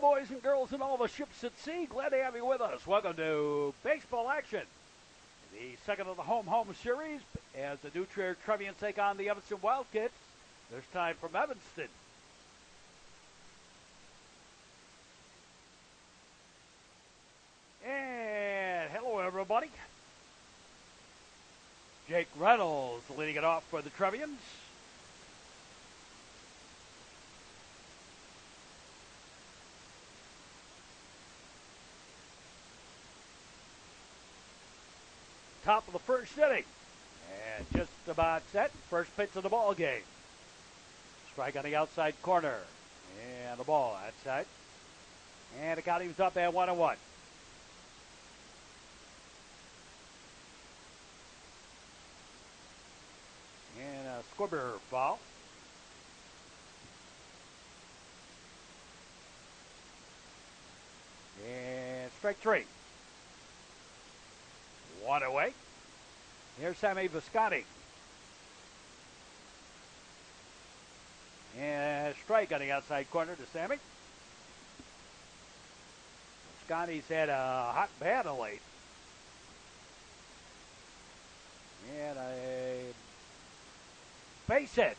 boys and girls and all the ships at sea. Glad to have you with us. Welcome to baseball action. The second of the home series as the new Trier Trevians take on the Evanston Wildkits. This time from Evanston. And hello, everybody. Jake Reynolds leading it off for the Trevians. Top of the first inning. And just about set. First pitch of the ball game. Strike on the outside corner. And the ball outside. And the count was up at 1-1. And a squibber foul. And strike three. One away. Here's Sammy Visconti. And strike on the outside corner to Sammy. Visconti's had a hot battle late. And a base hit.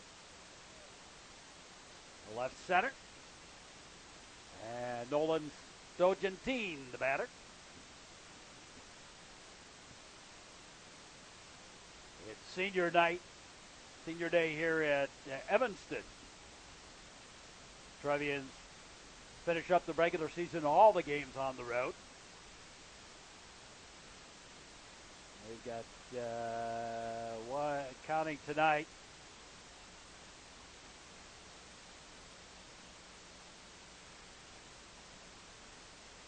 Left center. And Nolan Stogentine, the batter. It's senior night, senior day here at Evanston. Trevians finish up the regular season, all the games on the road. They've got one counting tonight.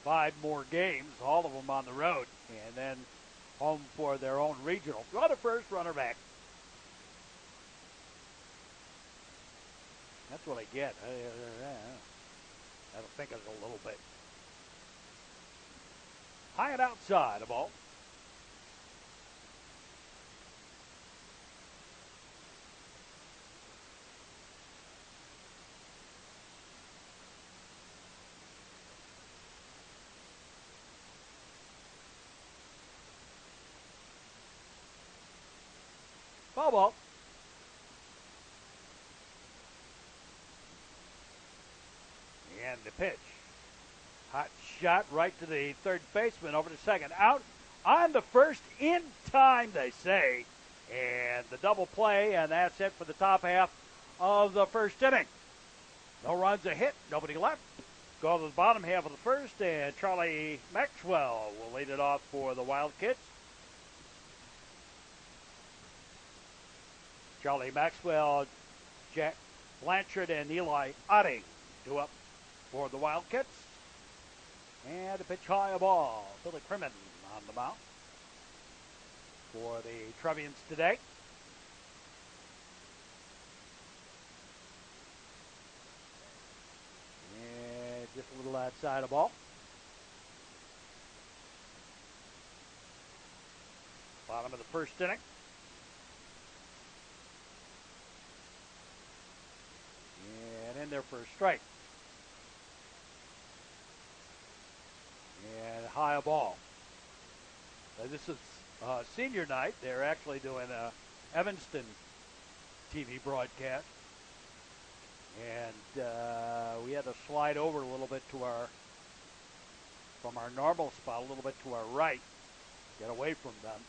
Five more games, all of them on the road, and then home for their own regional. Runner first, runner back. That's what I get. I don't think it's a little bit. High and outside of ball. Foul ball. And the pitch. Hot shot right to the third baseman over to second. Out on the first in time, they say. And the double play, and that's it for the top half of the first inning. No runs, a hit, nobody left. Go to the bottom half of the first, and Charlie Maxwell will lead it off for the Wildkits. Charlie Maxwell, Jack Blanchard, and Eli Otting do up for the Wildcats. And a pitch high a ball. Billy Crimmon on the mound for the Trevians today. And just a little outside of ball. Bottom of the first inning. In there for a strike. And high a ball. Now this is senior night. They're actually doing a Evanston TV broadcast. And we had to slide over a little bit to from our normal spot, a little bit to our right. Get away from them.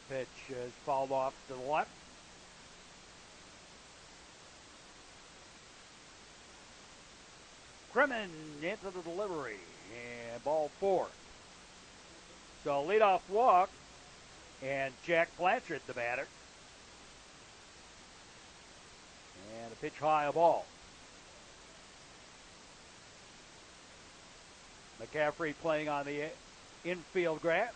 Pitch is fouled off to the left. Crimmon into the delivery, and ball four. So leadoff walk, and Jack Blanchard, the batter. And a pitch high a ball. McCaffrey playing on the infield grass.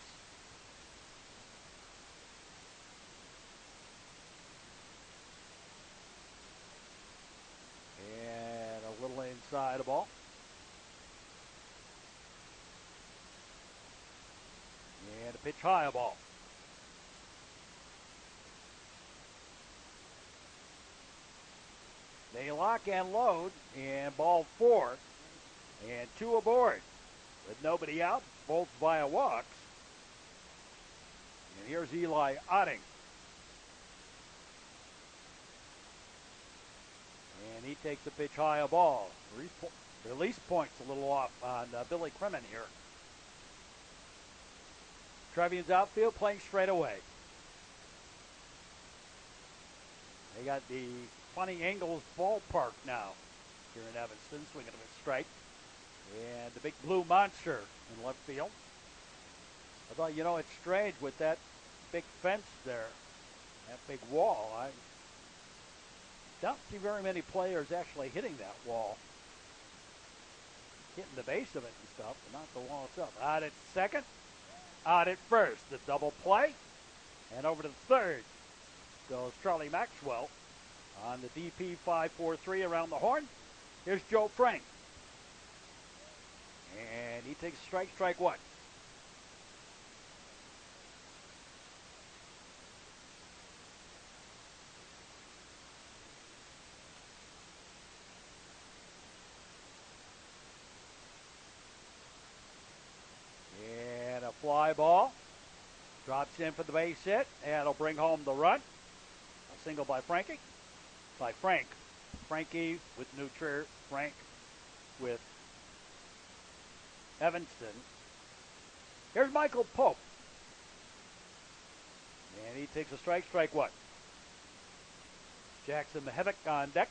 Inside a ball. And a pitch high a ball. They lock and load, and ball four And 2 aboard with nobody out, both via walks. And here's Eli Otting. And he takes a pitch high, a ball. Release point's a little off on Billy Crimmon here. Trevians outfield playing straight away. They got the Funny Angles ballpark now here in Evanston, swinging of a strike. And the big blue monster in left field. I thought, it's strange with that big fence there, that big wall. I don't see very many players actually hitting that wall. Hitting the base of it and stuff, but not the wall itself. Out at second, out at first. The double play. And over to third goes Charlie Maxwell on the DP 5-4-3 around the horn. Here's Joe Frank. And he takes strike one. And a fly ball. Drops in for the base hit, and it'll bring home the run. A single by Frank. Frankie with New Trier, Frank with Evanston. Here's Michael Pope. And he takes a strike one. Jackson Mahevic on deck.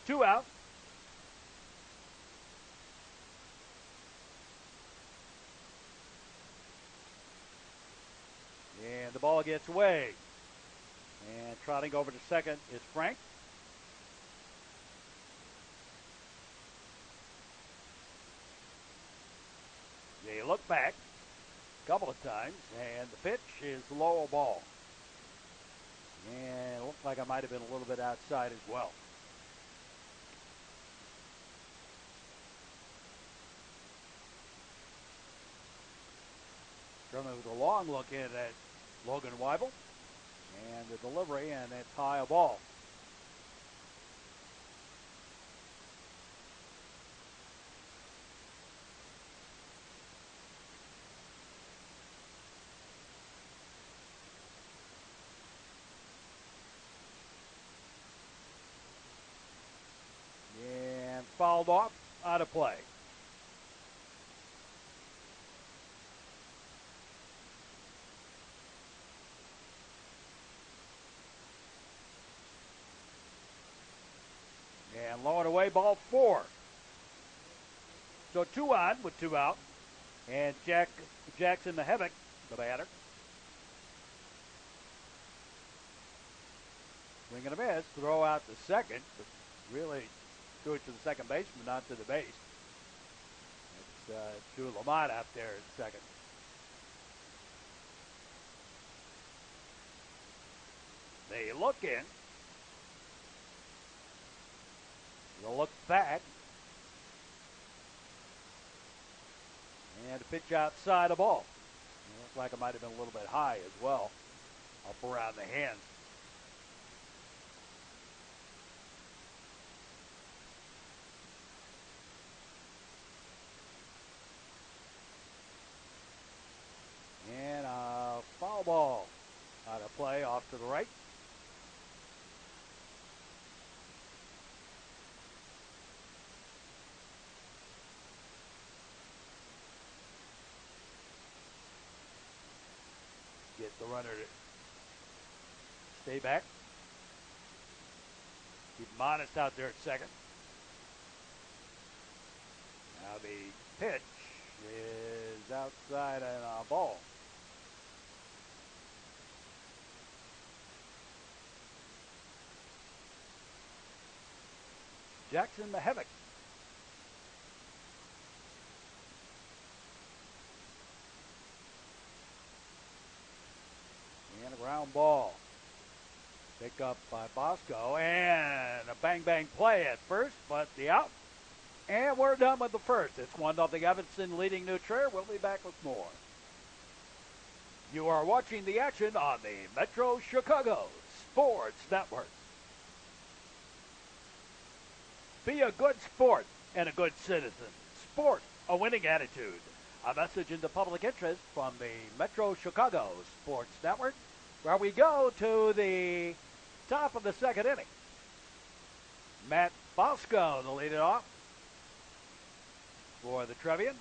2 out. And the ball gets away. And trotting over to second is Frank. They look back a couple of times, and the pitch is low ball. And it looked like I might have been a little bit outside as well. German with a long look in at Logan Weibel. And the delivery, and it's high a ball. And fouled off, out of play. And low and away, ball 4. So 2 on with 2 out. And Jackson Mahevic, the batter. Swing and a miss, throw out to second, but really threw it to the second baseman, not to the base. It's Drew Lamont out there at second. They look in. They'll look back. And a pitch outside a ball. It looks like it might have been a little bit high as well, up around the hands. And a foul ball out of play off to the right. Get the runner to stay back. Keep him honest out there at second. Now the pitch is outside and a ball. Jackson Mahevic. And a ground ball. Picked up by Bosco. And a bang-bang play at first, but the out. And we're done with the first. It's 1-0 Evanston leading New Trier. We'll be back with more. You are watching the action on the Metro Chicago Sports Network. Be a good sport. and a good citizen. Sport, a winning attitude. A message into public interest from the Metro Chicago Sports Network, where we go to the top of the second inning. Matt Bosco to lead it off for the Trevians.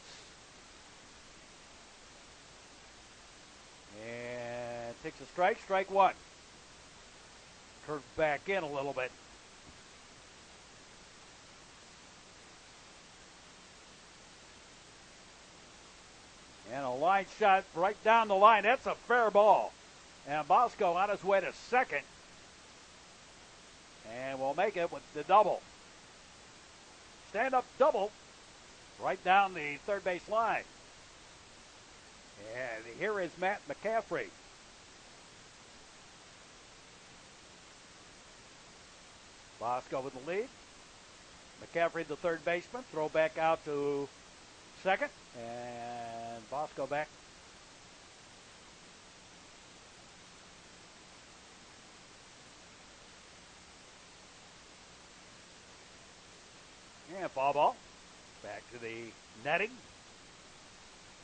And takes a strike one. Curves back in a little bit. And a line shot right down the line. That's a fair ball. And Bosco on his way to second. And we'll make it with the double. Stand-up double right down the third base line. And here is Matt McCaffrey. Bosco with the lead. McCaffrey, the third baseman, throw back out to second. And Bosco back. And foul ball. Back to the netting.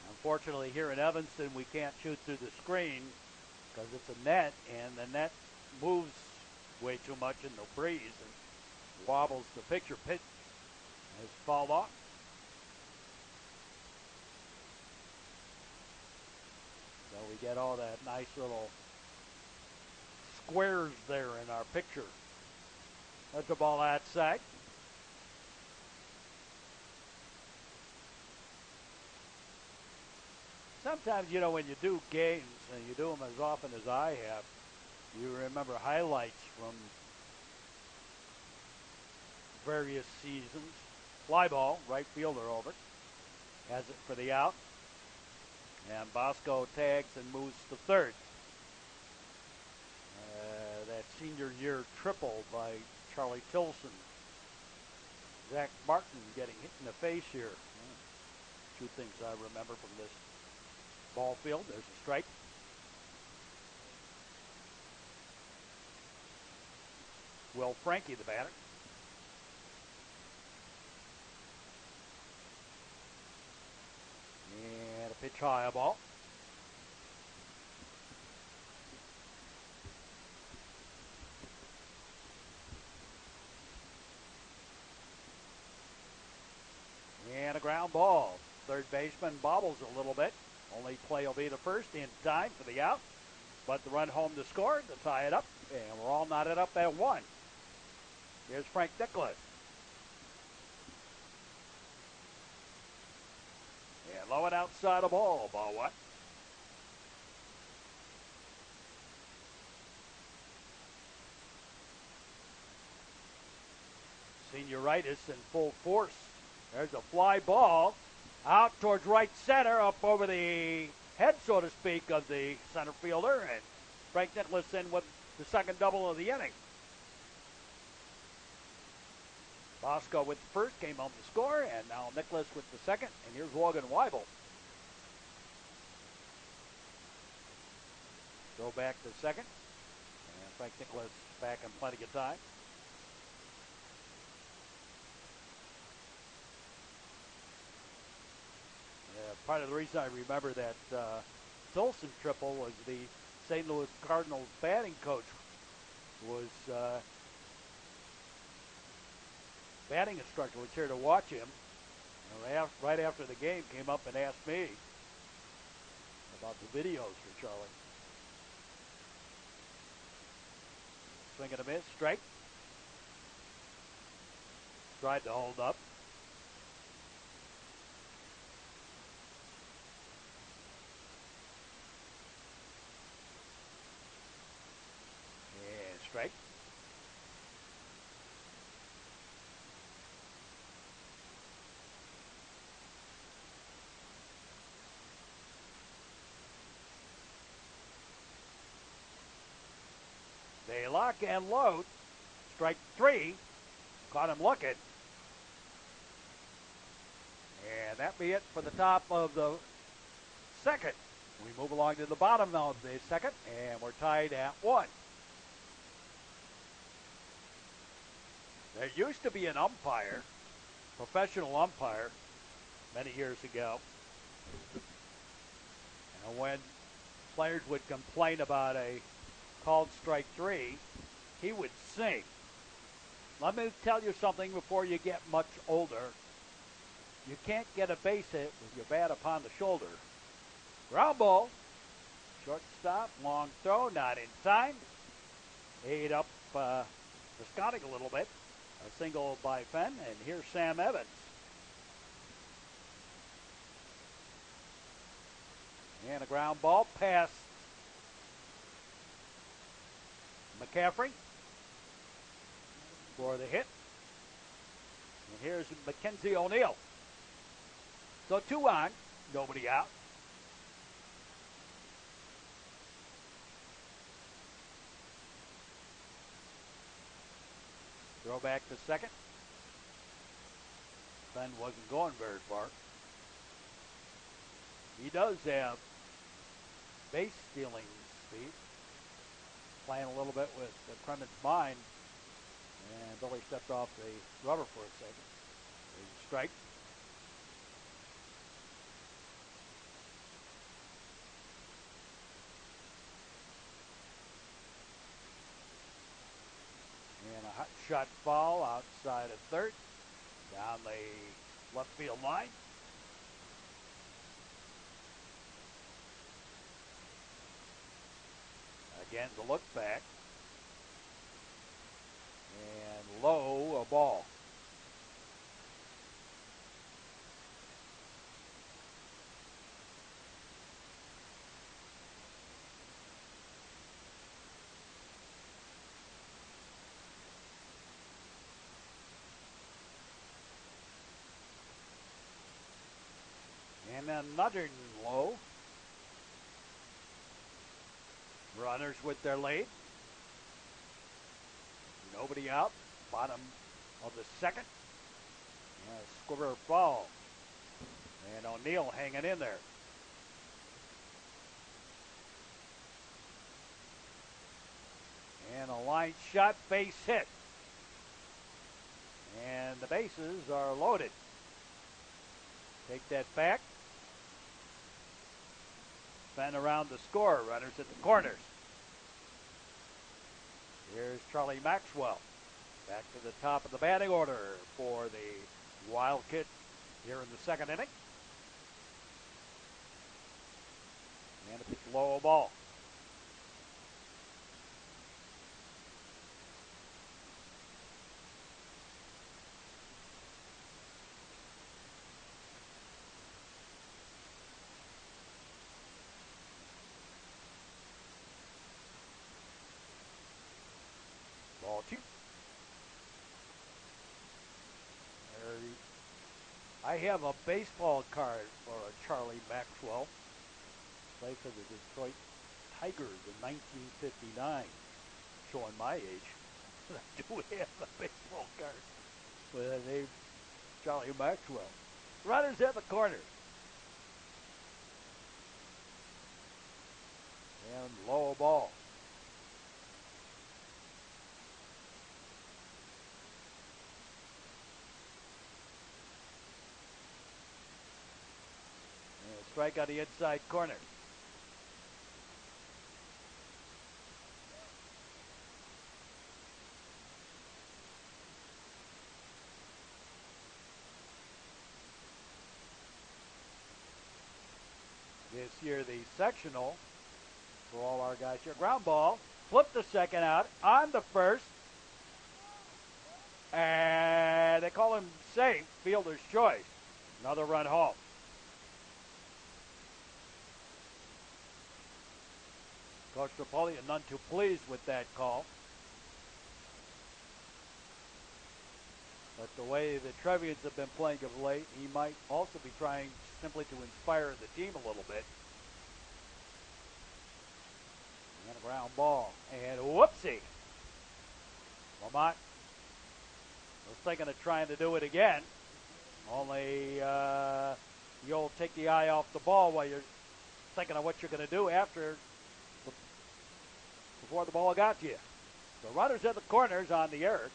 Unfortunately, here in Evanston, we can't shoot through the screen because it's a net, and the net moves way too much in the breeze and wobbles the picture. Pitch has fallen off. So we get all that nice little squares there in our picture. That's the ball outside. Sometimes, you know, when you do games, and you do them as often as I have, you remember highlights from various seasons. Fly ball, right fielder over. Has it for the out. And Bosco tags and moves to third. That senior year triple by Charlie Tilson. Zach Martin getting hit in the face here. Two things I remember from this ball field. There's a strike. Will Frankie, the batter. And a pitch high, a ball. And a ground ball. Third baseman bobbles a little bit. Only play will be the first in time for the out. But the run home to score to tie it up. And we're all knotted up at one. Here's Frank Nicholas. And low and outside a ball. Ball one. Senioritis in full force. There's a fly ball. Out towards right center, up over the head, so to speak, of the center fielder. And Frank Nicholas in with the second double of the inning. Bosco with the first, came home to score, and now Nicholas with the second. And here's Logan Weibel. Go back to second. And Frank Nicholas back in plenty of time. Part of the reason I remember that Tilson triple was the St. Louis Cardinals batting coach was batting instructor was here to watch him. And right after the game, came up and asked me about the videos for Charlie. Swing and a miss, strike. Tried to hold up. Strike. They lock and load. Strike three. Caught him looking. And that be it for the top of the second. We move along to the bottom of the second, and we're tied at one. There used to be an umpire professional umpire many years ago. And when players would complain about a called strike three, he would sing. Let me tell you something before you get much older. You can't get a base hit with your bat upon the shoulder. Ground ball. Shortstop, long throw, not in time. Ate up Viscontic a little bit. A single by Fenn, and here's Sam Evans. And a ground ball past McCaffrey for the hit. And here's Mackenzie O'Neill. So 2 on, nobody out. Throw back to second. Fenn wasn't going very far. He does have base stealing speed. Playing a little bit with Kremen's mind. And Billy stepped off the rubber for a second. Strike. And a hot shot foul outside of third. Down the left field line. Again, the look back. And low, a ball. And another low. Runners with their lead. Nobody out. Bottom of the second. And a squibber ball. And O'Neill hanging in there. And a line shot, base hit. And the bases are loaded. Take that back. Fenn around the score. Runners at the corners. Here's Charlie Maxwell. Back to the top of the batting order for the Wildkits here in the second inning. And a pitch low ball. Ball 2. I have a baseball card for Charlie Maxwell. Played for the Detroit Tigers in 1959. Showing my age. I do have a baseball card with the name Charlie Maxwell. Runners at the corner. And low ball. Strike on the inside corner. This year the sectional for all our guys here. Ground ball. Flip the second out on the first. And they call him safe. Fielder's choice. Another run home. Coach Napoleon none too pleased with that call. But the way the Trevians have been playing of late, he might also be trying simply to inspire the team a little bit. And a ground ball. And whoopsie. Lamont was thinking of trying to do it again. Only you'll take the eye off the ball while you're thinking of what you're going to do before the ball got to you. So runners at the corners on the earth.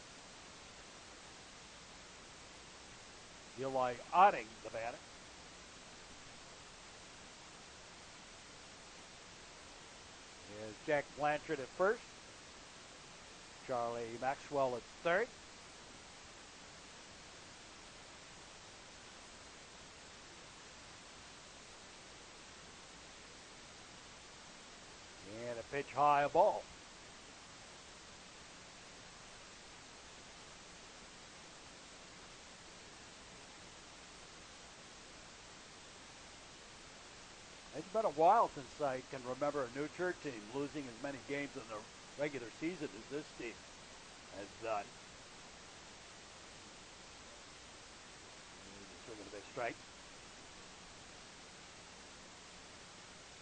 Eli Otting, the batter. Here's Jack Blanchard at first. Charlie Maxwell at third. And a pitch high, a ball. It's been a while since I can remember a New Trier team losing as many games in the regular season as this team has done. Swing of a big strike.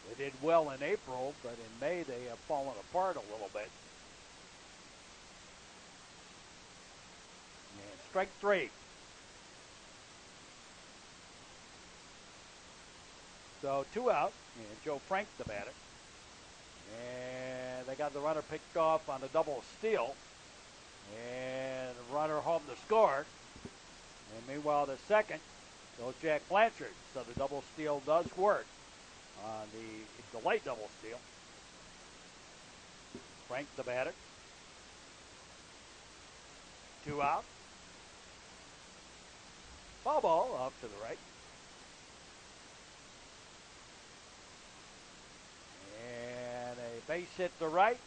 They did well in April, but in May they have fallen apart a little bit. And strike three. So 2 out, and Joe Frank the batter. And they got the runner picked off on a double steal. And the runner home to score. And meanwhile, the second goes Jack Blanchard. So the double steal does work on the late double steal. Frank the batter. 2 out. Foul ball off to the right. And a base hit to right.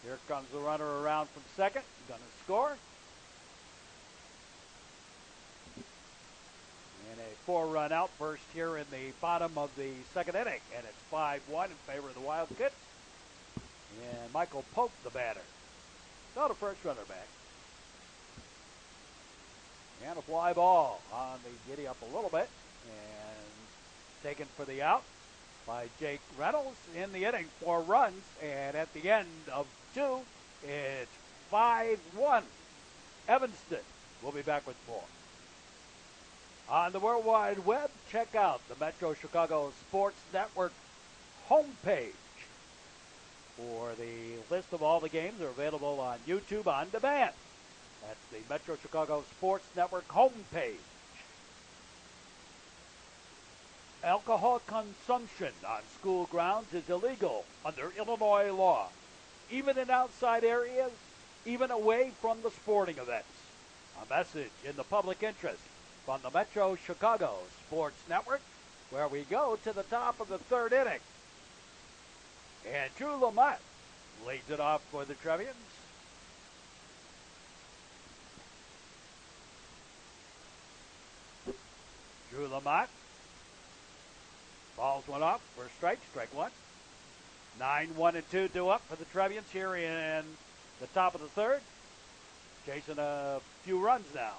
Here comes the runner around from second. Going to score. And a 4-run outburst here in the bottom of the second inning. And it's 5-1 in favor of the Wildkits. And Michael Pope, the batter. So the first runner back. And a fly ball on the giddy up a little bit. And taken for the out by Jake Reynolds in the inning. 4 runs. And at the end of 2, it's 5-1. Evanston will be back with 4. On the World Wide Web, check out the Metro Chicago Sports Network homepage for the list of all the games that are available on YouTube on demand. That's the Metro Chicago Sports Network homepage. Alcohol consumption on school grounds is illegal under Illinois law, even in outside areas, even away from the sporting events. A message in the public interest from the Metro Chicago Sports Network, where we go to the top of the 3rd inning. And Drew Lamont leads it off for the Trevians. Drew Lamont balls one off for a strike 1. 9-1-2 due up for the Trevians here in the top of the 3rd. Chasing a few runs now.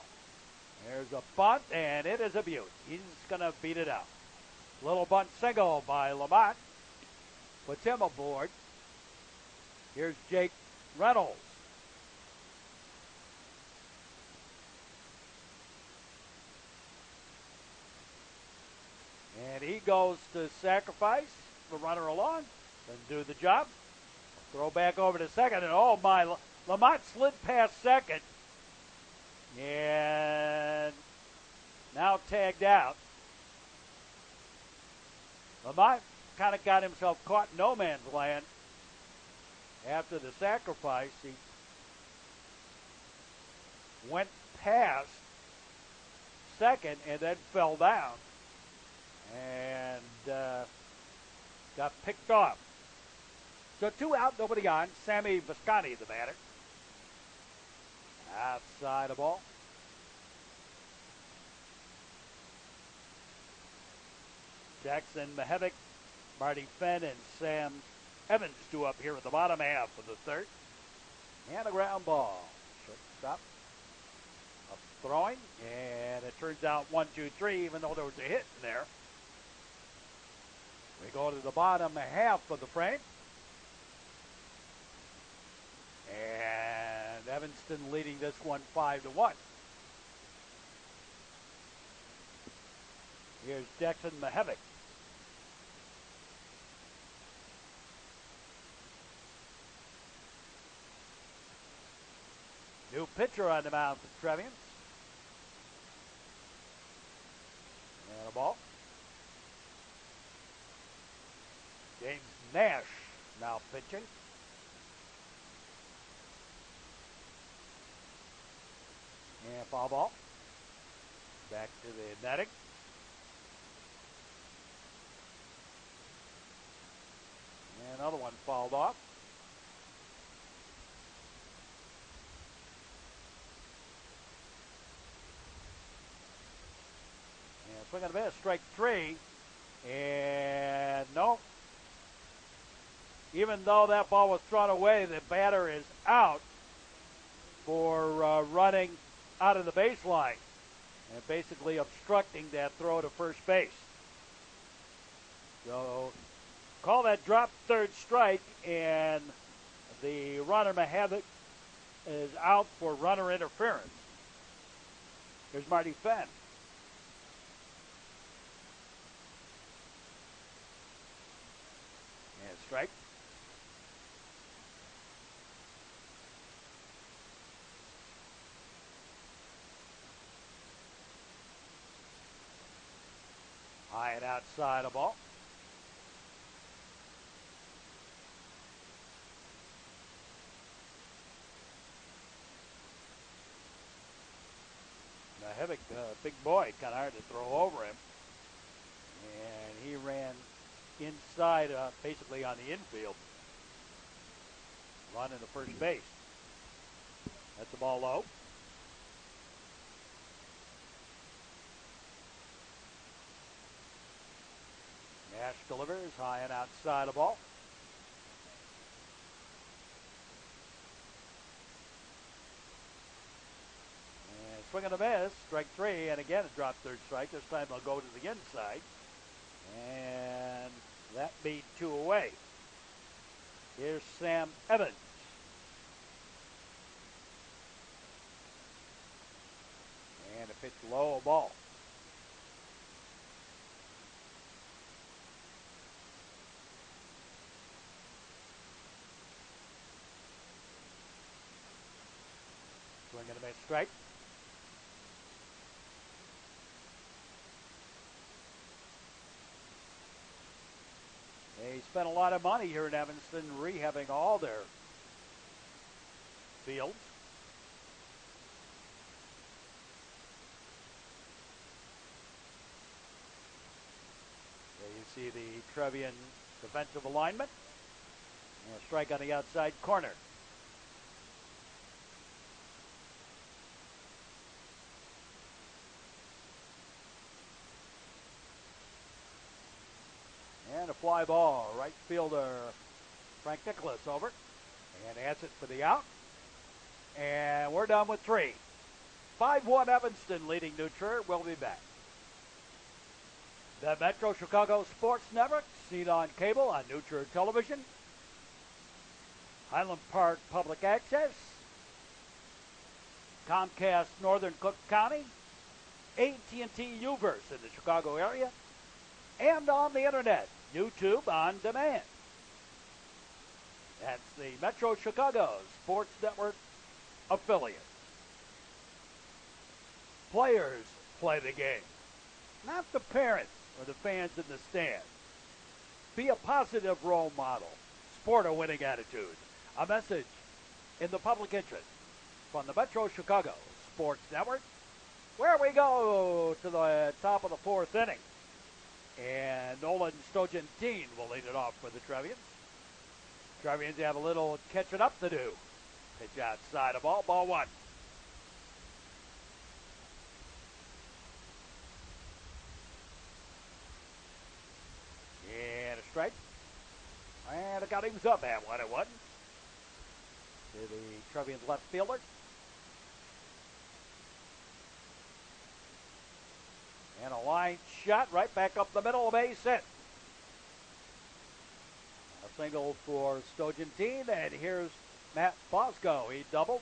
There's a bunt, and it is a beaut. He's going to beat it out. Little bunt single by Lamont. Puts him aboard. Here's Jake Reynolds. And he goes to sacrifice the runner along. Doesn't do the job. Throw back over to second, and oh my, Lamont slid past second. And now tagged out. Lamont kind of got himself caught in no man's land after the sacrifice. He went past second and then fell down and got picked off. So 2 out, nobody on. Sammy Visconti, the batter. Outside the ball. Jackson Mahevic, Marty Fenn, and Sam Evans due up here at the bottom half of the 3rd. And a ground ball. Shortstop up throwing, and it turns out 1-2-3, even though there was a hit in there. We go to the bottom half of the frame. And Evanston leading this one 5-1. Here's Jackson Mahevic. New pitcher on the mound for the Trevians. Nash now pitching. And foul ball. Back to the netting. And another one fouled off. And swing and a miss, strike three. And no. Even though that ball was thrown away, the batter is out for running out of the baseline and basically obstructing that throw to first base. So call that drop third strike, and the runner Mahavik is out for runner interference. Here's Marty Fenn. And strike. High and outside a ball. Mahavik, big boy, kind of hard to throw over him. And he ran inside, basically on the infield. Running to first base. That's the ball low. Nash delivers high and outside the ball. And swing and a miss, strike three, and again a drop third strike. This time they'll go to the inside. And that beat two away. Here's Sam Evans. And a pitch low, a ball. Swing and a miss, strike. They spent a lot of money here in Evanston rehabbing all their fields. There you see the Trevian defensive alignment. And a strike on the outside corner. And a fly ball. Right fielder Frank Nicholas over. And adds it for the out. And we're done with three. 5-1 Evanston leading New Trier. We'll be back. The Metro Chicago Sports Network, seen on cable on New Trier Television. Highland Park Public Access. Comcast Northern Cook County. AT&T Uverse in the Chicago area. And on the internet, YouTube on demand. That's the Metro Chicago Sports Network affiliate. Players play the game, not the parents or the fans in the stands. Be a positive role model. Sport a winning attitude. A message in the public interest from the Metro Chicago Sports Network, where we go to the top of the fourth inning. And Nolan Stogentine will lead it off for the Trevians. Trevians have a little catching up to do. Pitch outside of ball one. And a strike. And it got him up at 1-1. To the Trevians left fielder. And a line shot right back up the middle, base hit. A single for Stogentine, and here's Matt Bosco. He doubled.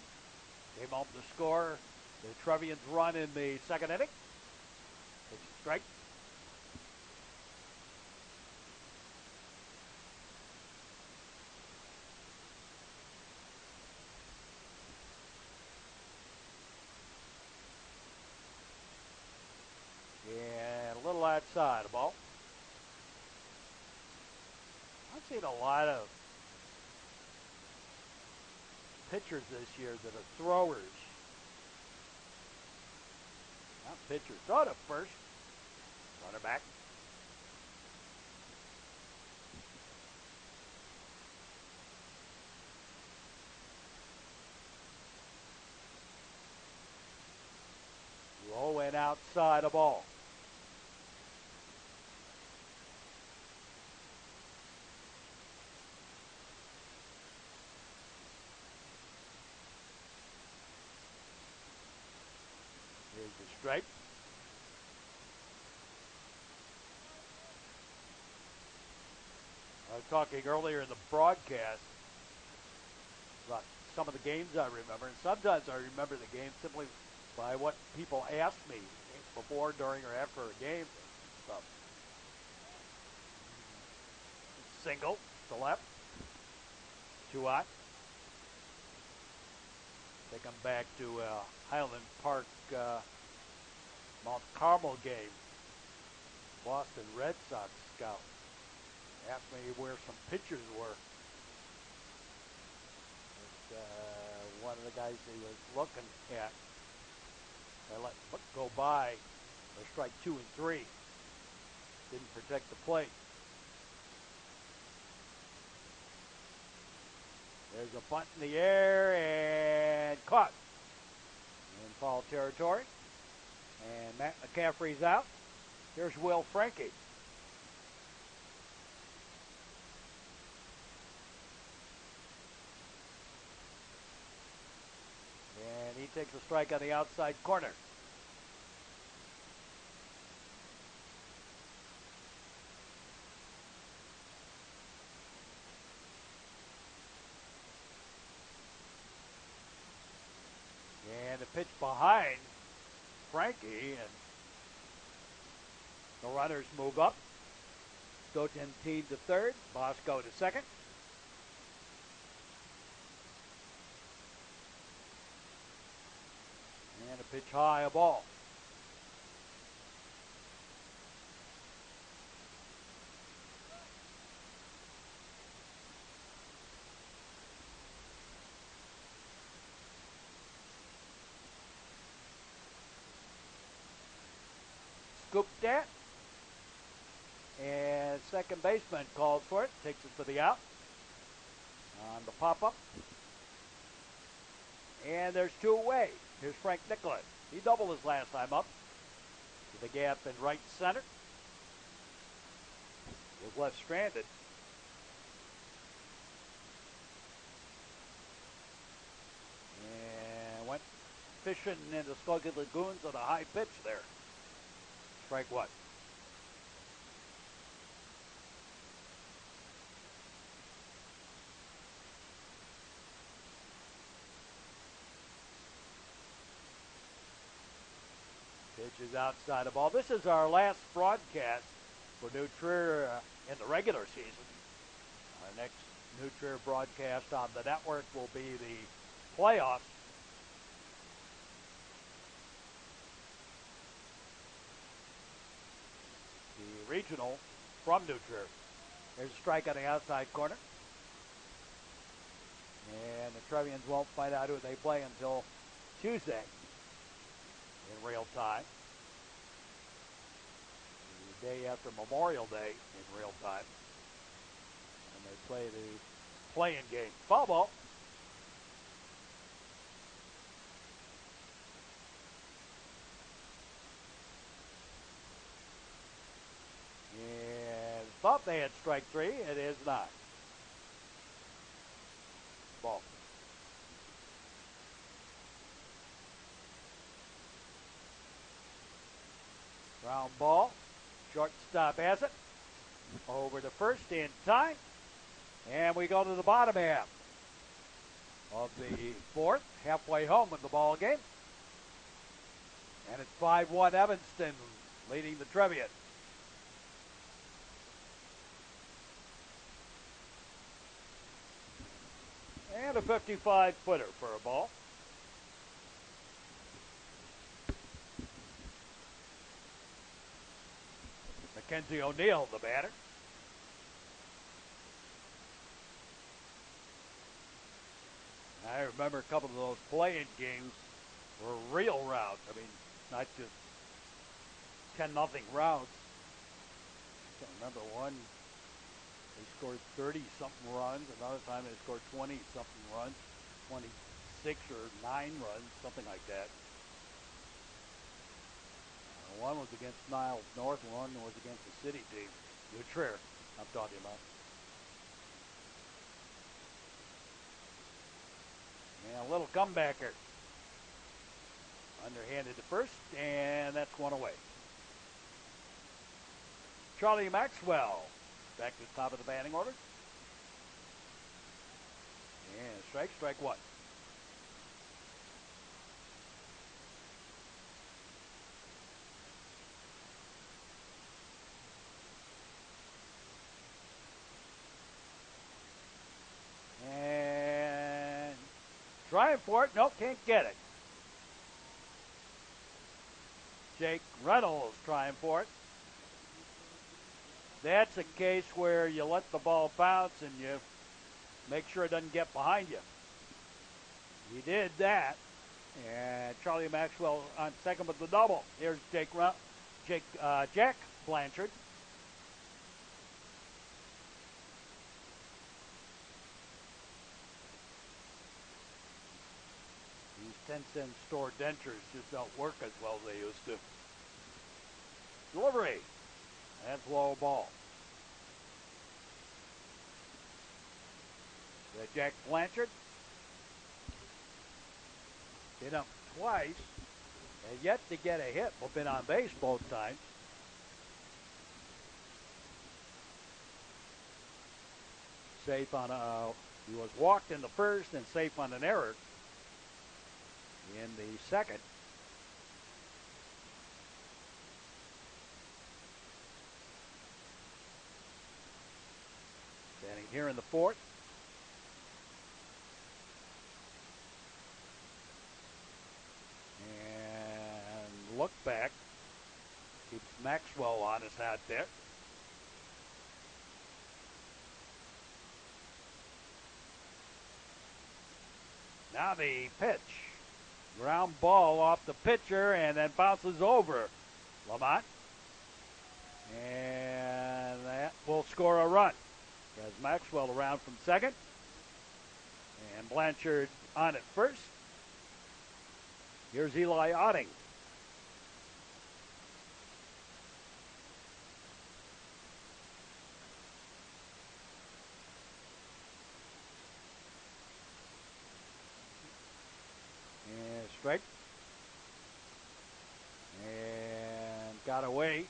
Came home to score the Trevians run in the second inning. Pitch strike. And a little outside the ball. Not seen a lot of pitchers this year that are throwers. Not pitchers. Throw to first. Runner back. Low and outside a ball. Here's the strike. I was talking earlier in the broadcast about some of the games I remember, and sometimes I remember the game simply by what people ask me before, during, or after a game. Stuff. Single to left. 2 out. Take them back to Highland Park Mount Carmel game. Boston Red Sox scout asked me where some pitchers were. One of the guys he was looking at, I let go by for strike 2 and 3. Didn't protect the plate. There's a bunt in the air and caught in foul territory. And Matt McCaffrey's out. Here's Will Frankie. And he takes a strike on the outside corner. And the pitch behind Frankie, and the runners move up. Gotentine to third, Bosco to second. And a pitch high, a ball. Scooped that. And second baseman calls for it, takes it for the out. On the pop-up. And there's 2 away. Here's Frank Nicollet. He doubled his last time up. To the gap in right center. Was left stranded. And went fishing in the Skokie Lagoons on a high pitch there. Strike 1. Pitch is outside the ball. This is our last broadcast for New Trier in the regular season. Our next New Trier broadcast on the network will be the playoffs. The regional from New Trier. There's a strike on the outside corner. And the Trevians won't find out who they play until Tuesday in real time. The day after Memorial Day in real time. And they play the play-in game. Foul ball. And thought they had strike 3. It is not. Ball. Ground ball. Shortstop has it. Over to first in time. And we go to the bottom half of the fourth. Halfway home in the ball game. And it's 5-1 Evanston leading the Trevians. And a 55-footer for a ball. Mackenzie O'Neill, the batter. I remember a couple of those playing games were real routes. I mean, not just 10-0 routes. I can remember one, they scored 30-something runs. Another time they scored 20-something runs, 26 or 9 runs, something like that. One was against Niles North, one was against the city team, New Trier, I'm talking about. And a little comebacker. Underhanded to first, and that's one away. Charlie Maxwell back to the top of the batting order. And strike one. And trying for it. Nope, can't get it. Jake Reynolds trying for it. That's a case where you let the ball bounce and you make sure it doesn't get behind you. He did that. And Charlie Maxwell on second with the double. Here's Jack Blanchard. These 10-cent store dentures just don't work as well as they used to. Delivery. That's low ball. Jack Blanchard hit him twice. And yet to get a hit. Well, been on base both times. Safe on he was walked in the first and safe on an error in the second. Standing here in the fourth. And look back. Keeps Maxwell on his hat there. Now the pitch. Ground ball off the pitcher and then bounces over Lamont. And that will score a run. Has Maxwell around from second. And Blanchard on at first. Here's Eli Otting. And strike. And got away.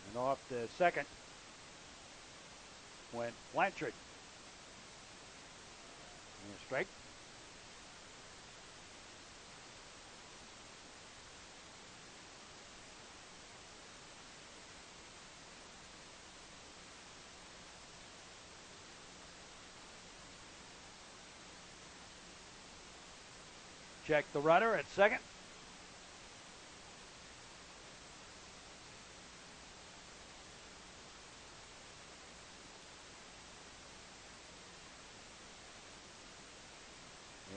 And off the second went Blanchard. And strike. Check the runner at second.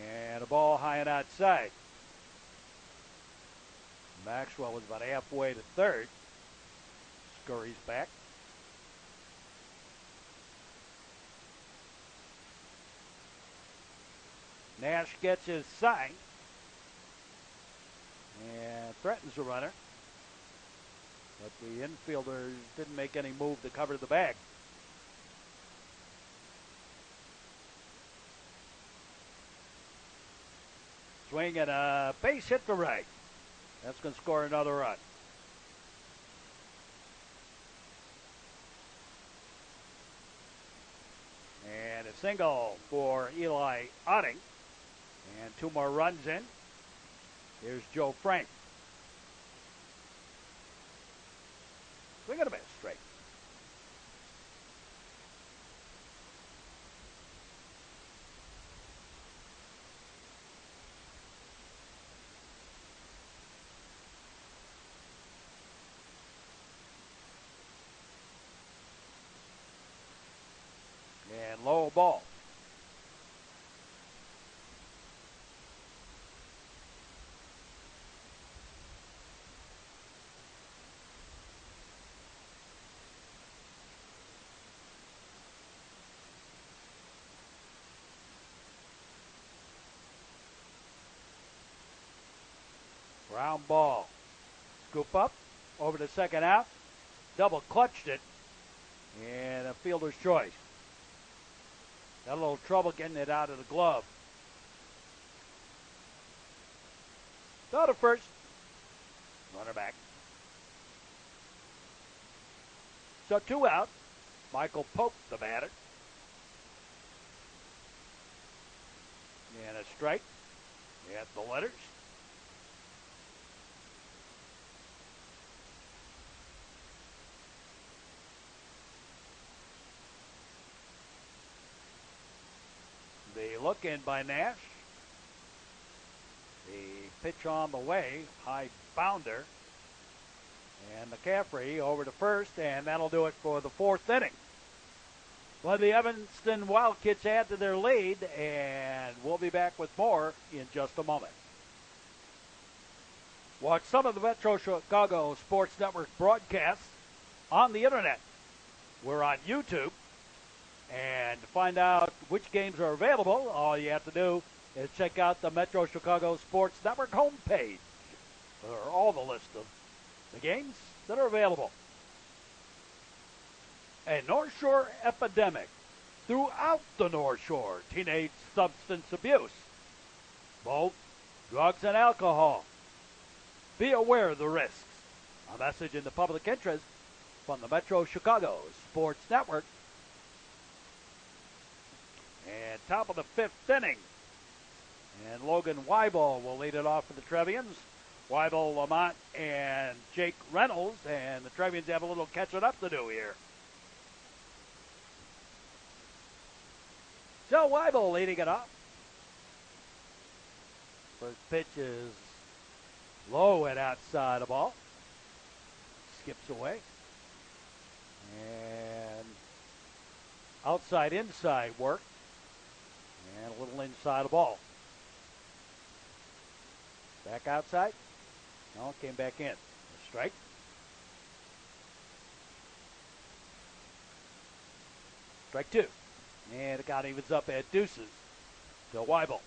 And a ball high and outside. Maxwell was about halfway to third. Scurries back. Nash gets his sign. And threatens the runner. But the infielder didn't make any move to cover the bag. Swing and a base hit to right. That's going to score another run. And a single for Eli Otting. And 2 more runs in. Here's Joe Frank. Swing and a miss, straight. And low ball. ground ball. Scoop up, over to second out, double clutched it, and a fielder's choice. Got a little trouble getting it out of the glove. Throw to first, runner back. So 2 out. Michael Pope, the batter. And a strike at the letters. The look in by Nash. The pitch on the way, high bounder. And McCaffrey over to first, and that'll do it for the 4th inning. Well, the Evanston Wildkits add to their lead, and we'll be back with more in just a moment. Watch some of the Metro Chicago Sports Network broadcasts on the internet. We're on YouTube, and to find out which games are available, all you have to do is check out the Metro Chicago Sports Network homepage for all the list of the games that are available. A North Shore epidemic throughout the North Shore. Teenage substance abuse, both drugs and alcohol. Be aware of the risks. A message in the public interest from the Metro Chicago Sports Network. And top of the 5th inning. And Logan Weibel will lead it off for the Trevians. Weibel, Lamont, and Jake Reynolds. And the Trevians have a little catching up to do here. So Weibel leading it up. First pitch is low and outside the ball. Skips away. And outside inside work. And a little inside the ball. Back outside. No, it came back in. A strike. Strike 2. And it got evens up at deuces to Weibel.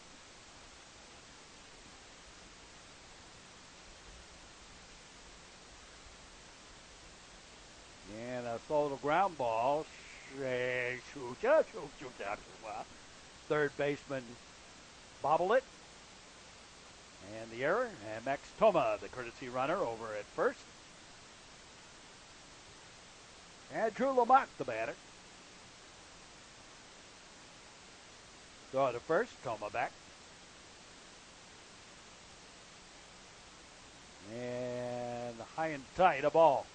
And a solo ground ball. Third baseman bobbled it. And the error. And Max Toma, the courtesy runner, over at first. And Drew Lamont, the batter. Throw to first, Toma back. And high and tight, a ball.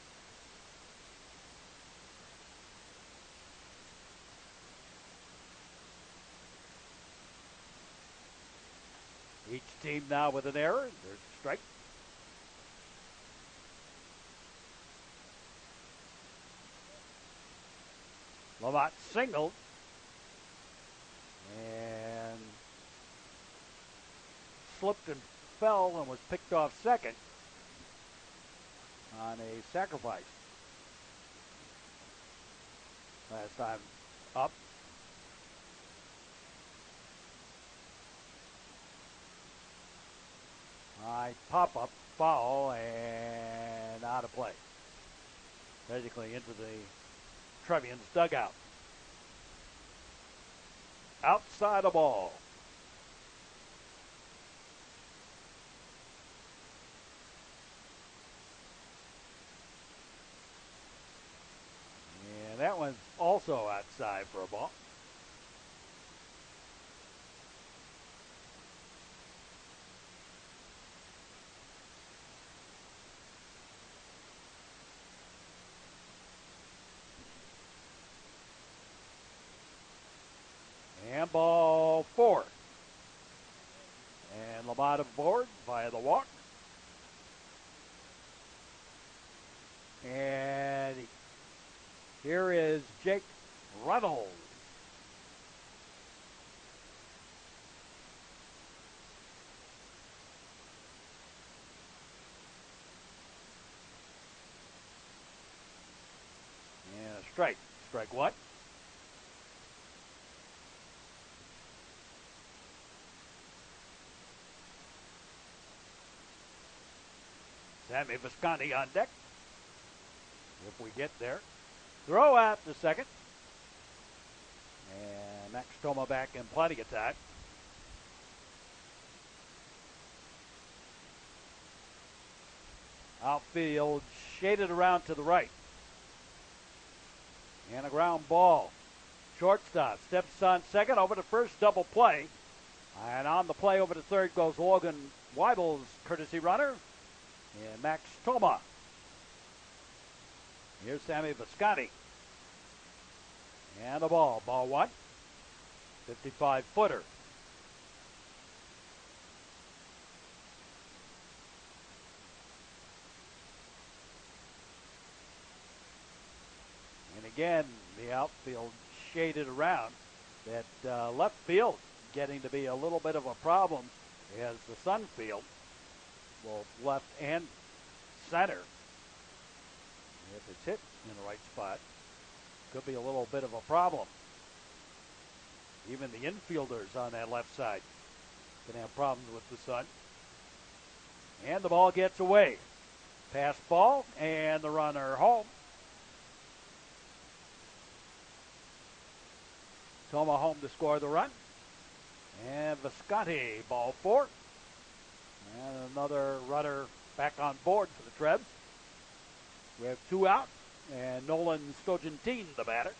Each team now with an error. There's a strike. Lamont singled. And slipped and fell and was picked off second on a sacrifice. Last time up. High pop-up foul and out of play. Basically into the Trevians dugout. Outside the ball. And that one's also outside for a ball. And ball 4. And Lamont aboard via the walk. And here is Jake Reynolds. And a strike. Strike 1. Sammy Visconti on deck. If we get there. Throw out to second. And Max Toma back in plenty of time. Outfield shaded around to the right. And a ground ball. Shortstop steps on second, over to first, double play. And on the play over to third goes Logan Weibel's courtesy runner. And Max Toma. Here's Sammy Visconti. And the ball. Ball one. 55-footer. And again, the outfield shaded around. That left field getting to be a little bit of a problem as the sun field, both left and center, if it's hit in the right spot, could be a little bit of a problem. Even the infielders on that left side can have problems with the sun. And the ball gets away. Pass ball and the runner home. Toma home to score the run. And Visconti, ball four. And another runner back on board for the Trebs. We have two out, and Nolan Stogentine, the batter.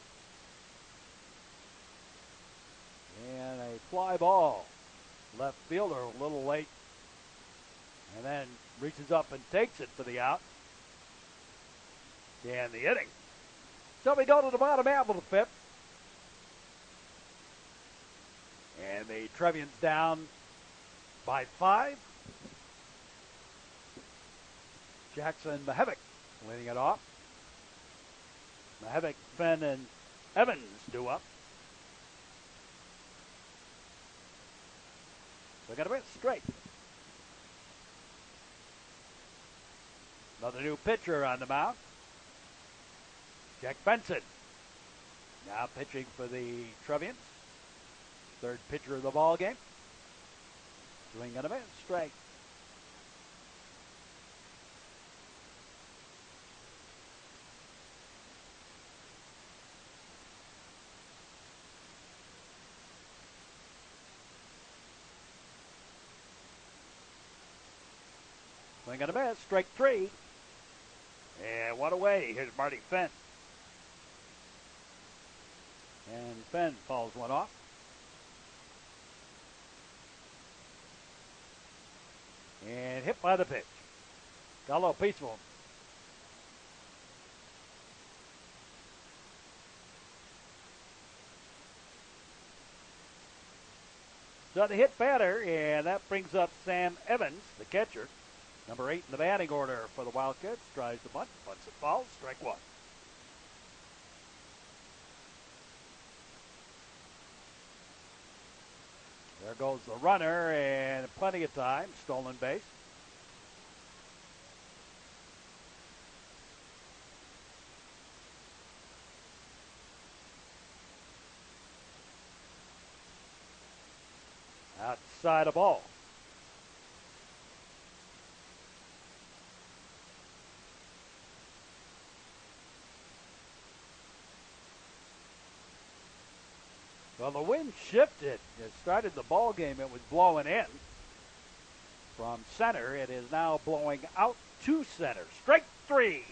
And a fly ball. Left fielder a little late. And then reaches up and takes it for the out. And the inning. So we go to the bottom half of the fifth. And the Trevians down by 5. Jackson Mahevic leading it off. Mahevic, Fenn, and Evans due up. They got a bit straight. Another new pitcher on the mound. Jack Benson. Now pitching for the Trevians. Third pitcher of the ball game. Swing and a miss, strike. Swing and a miss, strike 3. And one away. Here's Marty Fenn. And Fenn fouls one off. And hit by the pitch. Got a little peaceful. So the hit batter, and that brings up Sam Evans, the catcher. Number 8 in the batting order for the Wildcats. Tries the bunt, bunts it, fouls, strike 1. There goes the runner, and plenty of time. Stolen base. Outside a ball. Well, the wind shifted. It started the ball game. It was blowing in from center. It is now blowing out to center. Strike 3.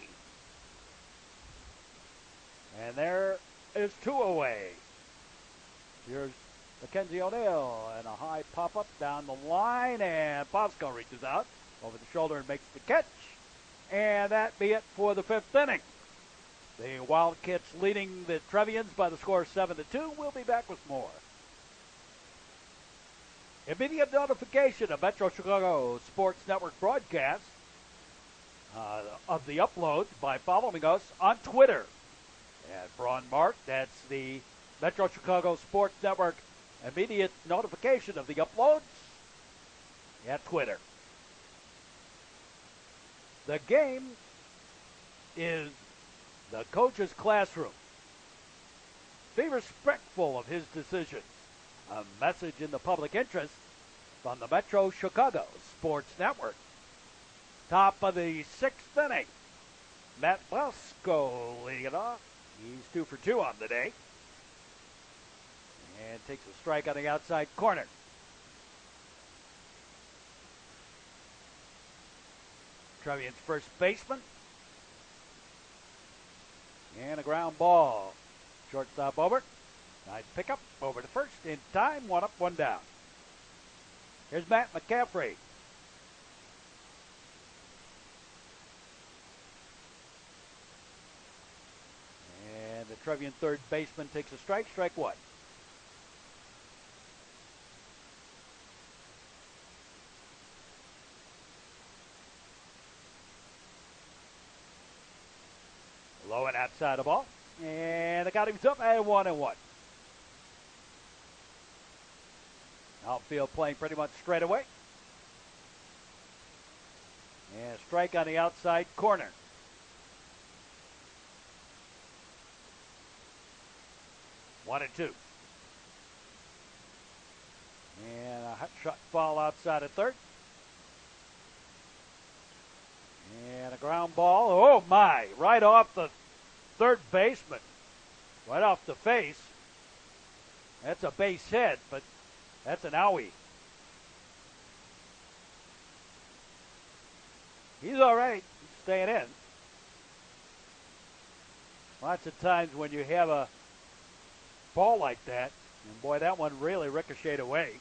And there is 2 away. Here's Mackenzie O'Neill and a high pop-up down the line. And Bosco reaches out over the shoulder and makes the catch. And that be it for the 5th inning. The Wildcats leading the Trevians by the score 7-2. We'll be back with more. Immediate notification of Metro Chicago Sports Network broadcast of the uploads by following us on Twitter. At Braun Mark, that's the Metro Chicago Sports Network immediate notification of the uploads at Twitter. The game is the coach's classroom. Be respectful of his decisions. A message in the public interest from the Metro Chicago Sports Network. Top of the sixth inning. Matt Bosco leading it off. He's 2 for 2 on the day. And takes a strike on the outside corner. Trevians first baseman. And a ground ball. Shortstop over. Nice pickup over to first in time. 1 up, 1 down. Here's Matt McCaffrey. And the Trevian third baseman takes a strike. Strike 1. Low and outside the ball. And the count is up at 1-1. Outfield playing pretty much straight away. And a strike on the outside corner. One and 2. And a hot shot foul outside of third. And a ground ball. Oh my, right off the third baseman. Right off the face. That's a base hit, but that's an owie. He's all right. He's staying in. Lots of times when you have a ball like that, and boy, that one really ricocheted away.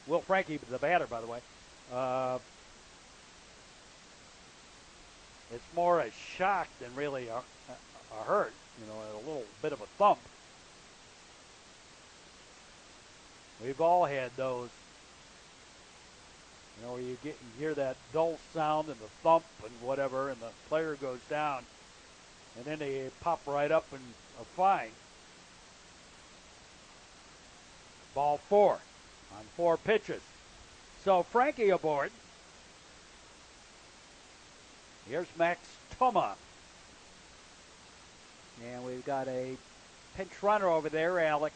Will Frankie, the batter, by the way. It's more a shock than really a hurt, a little bit of a thump. We've all had those. You hear that dull sound and the thump and whatever, and the player goes down, and then they pop right up and are fine. Ball 4 on 4 pitches. So Frankie aboard. Here's Max Toma. And we've got a pinch runner over there, Alex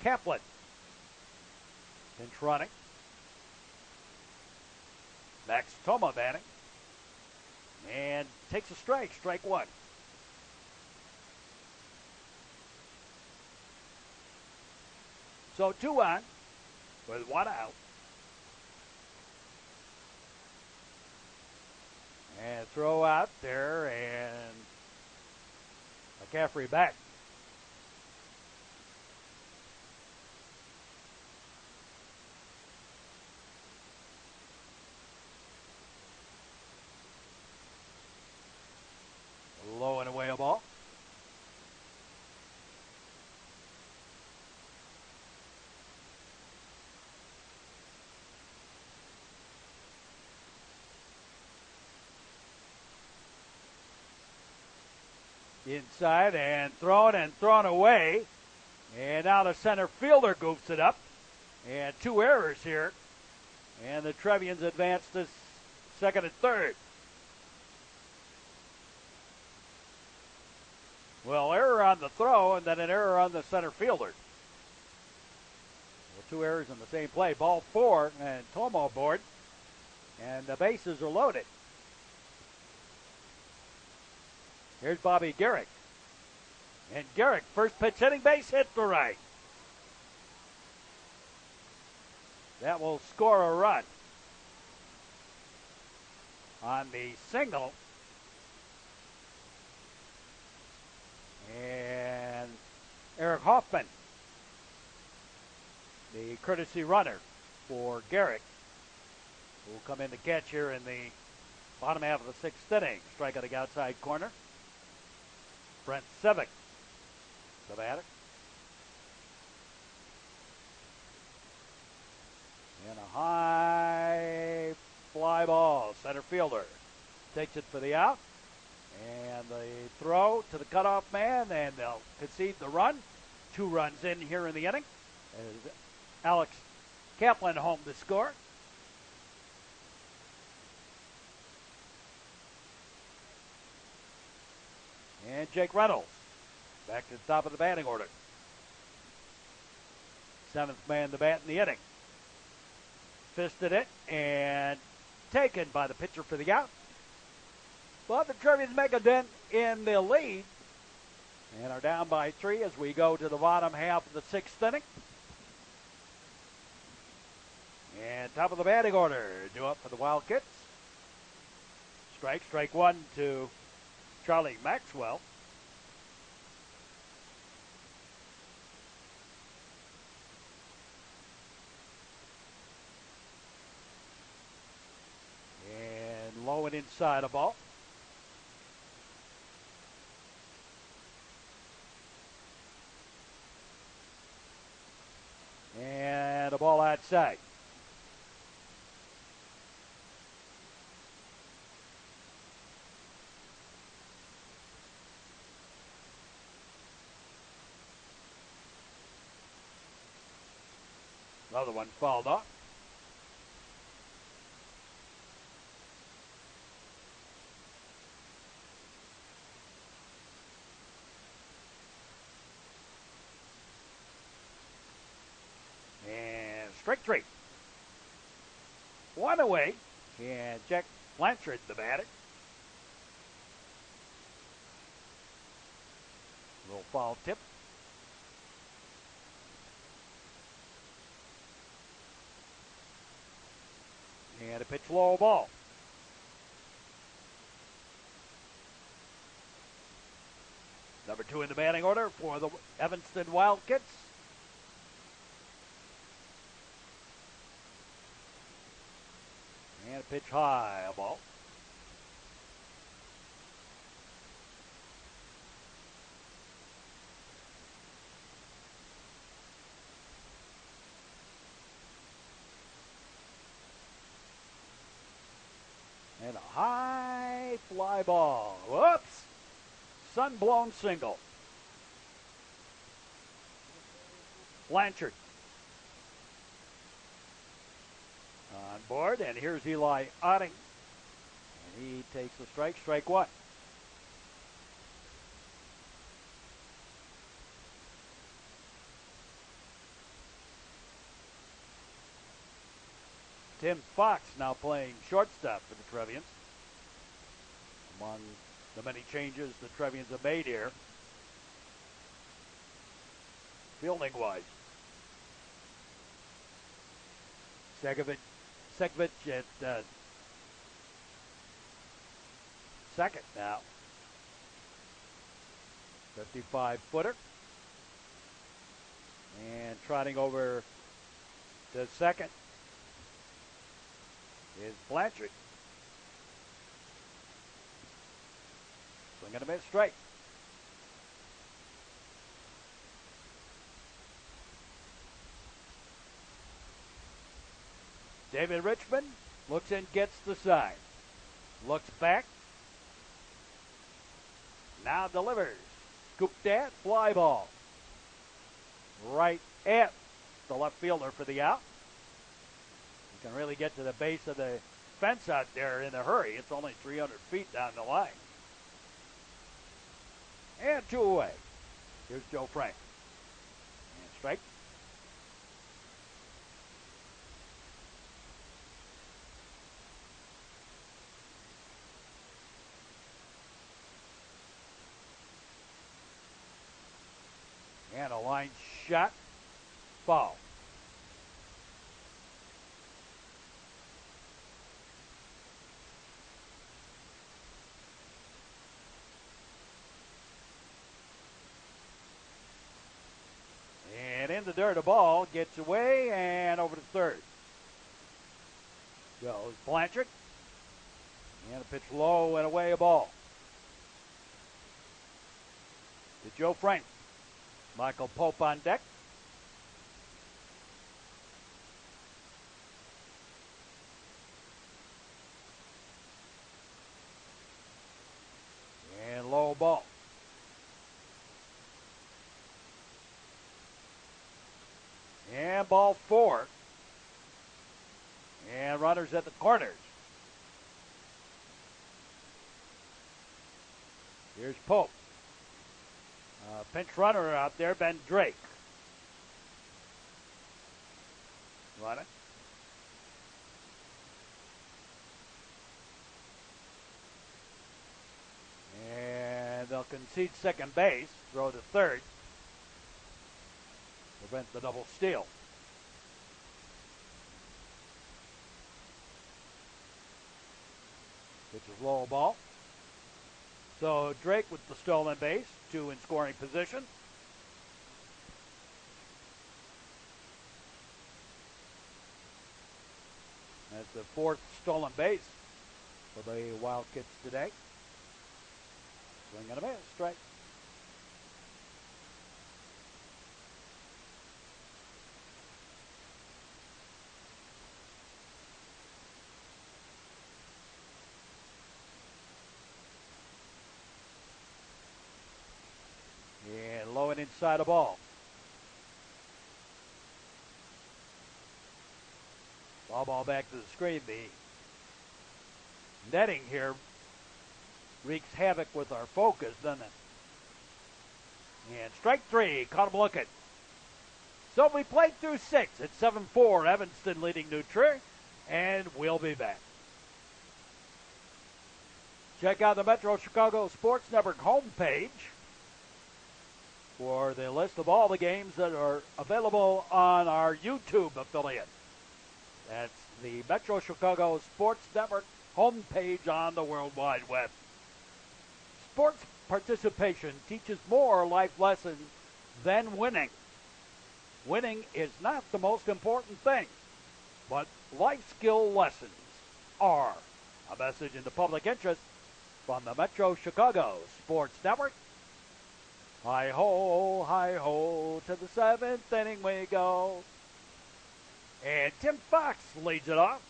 Kaplan. Pinch running. Max Toma batting. And takes a strike, strike 1. So 2 on with 1 out. And throw out there, and McCaffrey back. Low and away a ball. Inside and thrown away. And now the center fielder goofs it up. And 2 errors here. And the Trevians advance to second and third. Well, error on the throw and then an error on the center fielder. Well, 2 errors in the same play. Ball 4 and Tomo aboard. And the bases are loaded. Here's Bobby Garrick. And Garrick, first pitch hitting, base hit to right. That will score a run. On the single. And Eric Hoffman, the courtesy runner for Garrick, will come in to catch here in the bottom half of the 6th inning. Strike on the outside corner. Brent Sevick, the batter. And a high fly ball. Center fielder takes it for the out. And the throw to the cutoff man, and they'll concede the run. 2 runs in here in the inning. As Alex Kaplan home to score. And Jake Reynolds back to the top of the batting order. 7th man to bat in the inning. Fisted it, and taken by the pitcher for the out. But the Trevians make a dent in the lead and are down by 3 as we go to the bottom half of the 6th inning. And top of the batting order, due up for the Wildkits. Strike one to Charlie Maxwell. And low and inside a ball. And a ball outside. Another one fouled off. And strike 3. One away. And Jack Blanchard, the batter. Little foul tip. And a pitch low ball. Number 2 in the batting order for the Evanston Wildkits. And a pitch high, a ball. And a high fly ball. Whoops! Sun-blown single. Blanchard on board, and here's Eli Otting. And he takes a strike 1. Tim Fox now playing shortstop for the Trevians. Among the many changes the Trevians have made here, fielding-wise. Sekovic at second now. 55-footer. And trotting over to second is Blanchard. Swing and a miss, strike. David Richmond looks and gets the sign. Looks back. Now delivers. Scooped at, fly ball. Right at the left fielder for the out. You can really get to the base of the fence out there in a hurry. It's only 300 feet down the line. And 2 away. Here's Joe Frank. And strike. And a line shot. Foul. And in the dirt, a ball gets away and over to third. Goes Blanchard. And a pitch low and away, a ball. To Joe Frank. Michael Pope on deck. And low ball. And ball 4. And runners at the corners. Here's Pope. Pinch runner out there, Ben Drake. Running. they'll concede second base, throw to third, prevent the double steal. Pitch is low ball. So Drake with the stolen base, 2 in scoring position. That's the 4th stolen base for the Wildkits today. Swing and a miss, strike. And low and inside a ball. Ball back to the screen. The netting here wreaks havoc with our focus, doesn't it? And strike 3, caught him looking. So we played through 6 at 7-4, Evanston leading New Trier, and we'll be back. Check out the Metro Chicago Sports Network homepage for the list of all the games that are available on our YouTube affiliate. That's the Metro Chicago Sports Network homepage on the World Wide Web. Sports participation teaches more life lessons than winning. Winning is not the most important thing, but life skill lessons are. A message in the public interest from the Metro Chicago Sports Network. Hi-ho, to the 7th inning we go. And Tim Fox leads it off.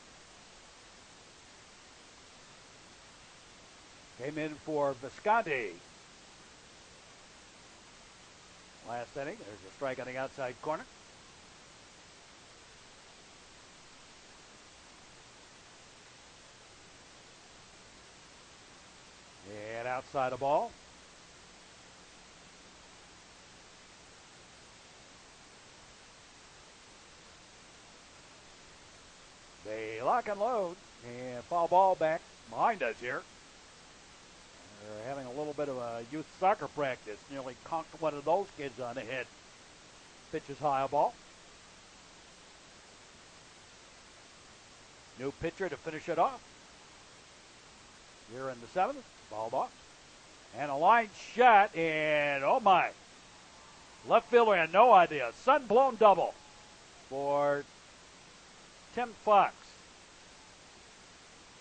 Came in for Visconti. Last inning, there's a strike on the outside corner. And outside a ball. They lock and load, and foul ball back behind us here. They're having a little bit of a youth soccer practice. Nearly conked one of those kids on the head. Pitch is high, a ball. New pitcher to finish it off. Here in the 7th, ball box. And a line shot, and oh my. Left fielder had no idea. Sun-blown double for Tim Fox.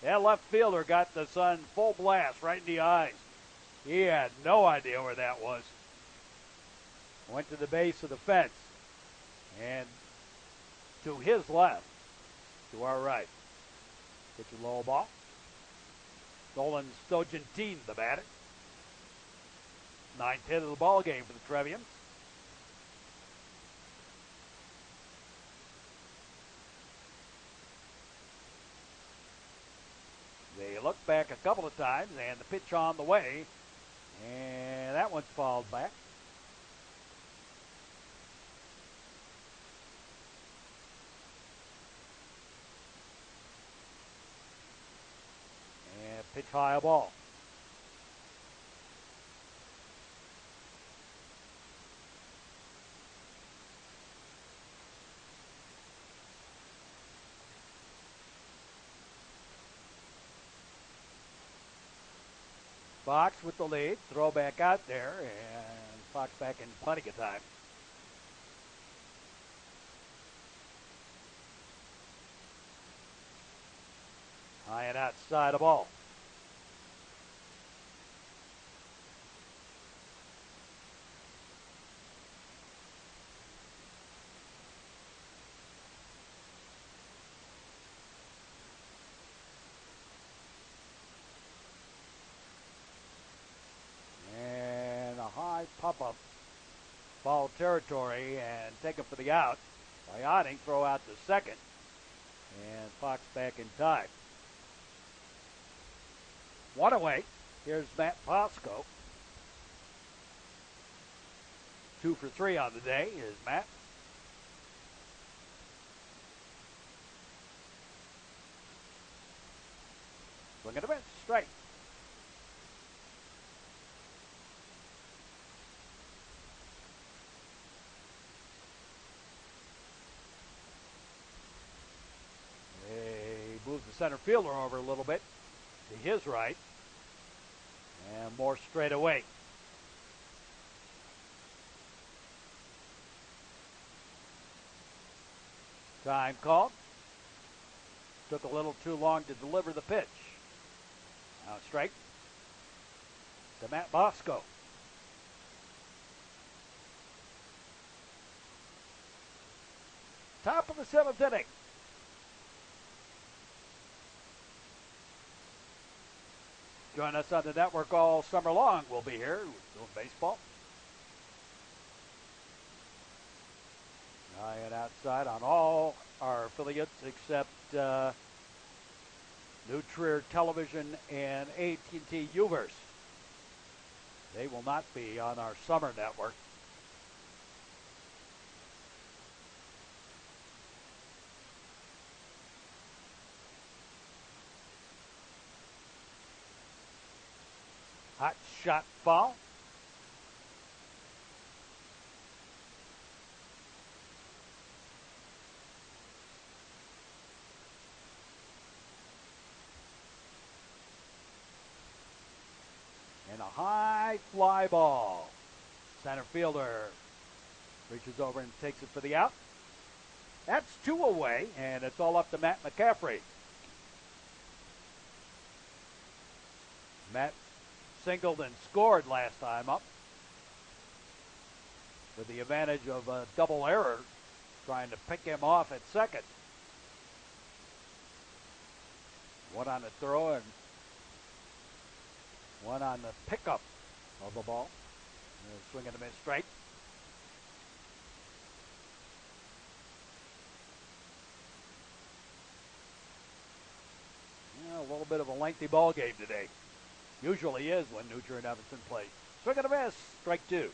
That left fielder got the sun full blast right in the eyes. He had no idea where that was. Went to the base of the fence. And to his left, to our right. Pitch a low ball. Nolan Stojantin, the batter. 9-10 of the ball game for the Trevians. They look back a couple of times, and the pitch on the way, and that one's fouled back. And pitch high, a ball. Fox with the lead, throw back out there, and Fox back in plenty of time. High and outside the ball. Pop-up, foul territory, and take him for the out. Biotic throw out the second, and Fox back in time. One away. Here's Matt Posco. 2 for 3 on the day is Matt. Swing and a miss, strike. center fielder over a little bit to his right. And more straight away. Time called. Took a little too long to deliver the pitch. Now strike to Matt Bosco. Top of the 7th inning. Join us on the network all summer long. We'll be here doing baseball. And outside on all our affiliates except New Trier Television and AT&T Uverse. They will not be on our summer network. Hot shot foul. And a high fly ball. Center fielder reaches over and takes it for the out. That's 2 away, and it's all up to Matt McCaffrey. Matt singled and scored last time up with the advantage of a double error, trying to pick him off at second. One on the throw and one on the pickup of the ball. Swing and a miss strike. Yeah, a little bit of a lengthy ball game today. Usually is when New Trier and Evanston play. Swing and a miss, strike 2.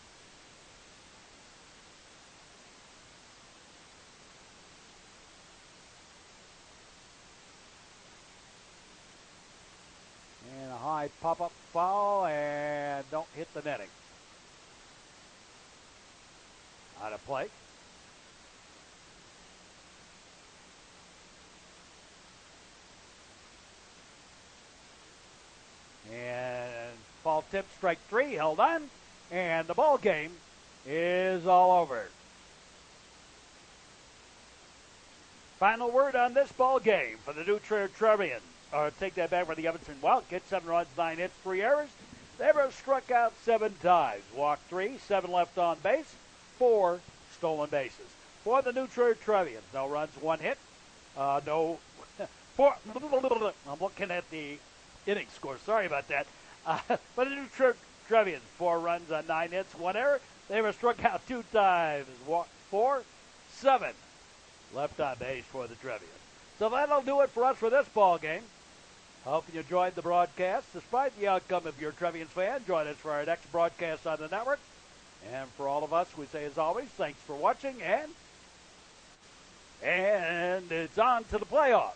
And a high pop-up foul and don't hit the netting. Out of play. And ball tip, strike 3, held on, and the ball game is all over. Final word on this ball game for the New Trier Trevians. Take that back for the Evanston Wildkits. 7 runs, 9 hits, 3 errors. They were struck out 7 times. Walked 3, 7 left on base, 4 stolen bases. For the New Trier Trevians, no runs, 1 hit. No, 4. I'm looking at the inning score. Sorry about that. But the New Trier Trevians, 4 runs on 9 hits, 1 error. They were struck out 2 times. 4, 7 left on base for the Trevians. So that'll do it for us for this ball game. Hope you enjoyed the broadcast. Despite the outcome, if you're a Trevians fan, join us for our next broadcast on the network. And for all of us, we say as always, thanks for watching, and it's on to the playoffs.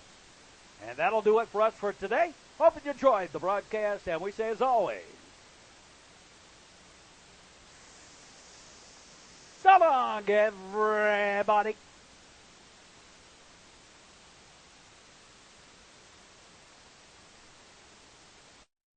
And that'll do it for us for today. Hope you enjoyed the broadcast, and we say as always, so long, everybody.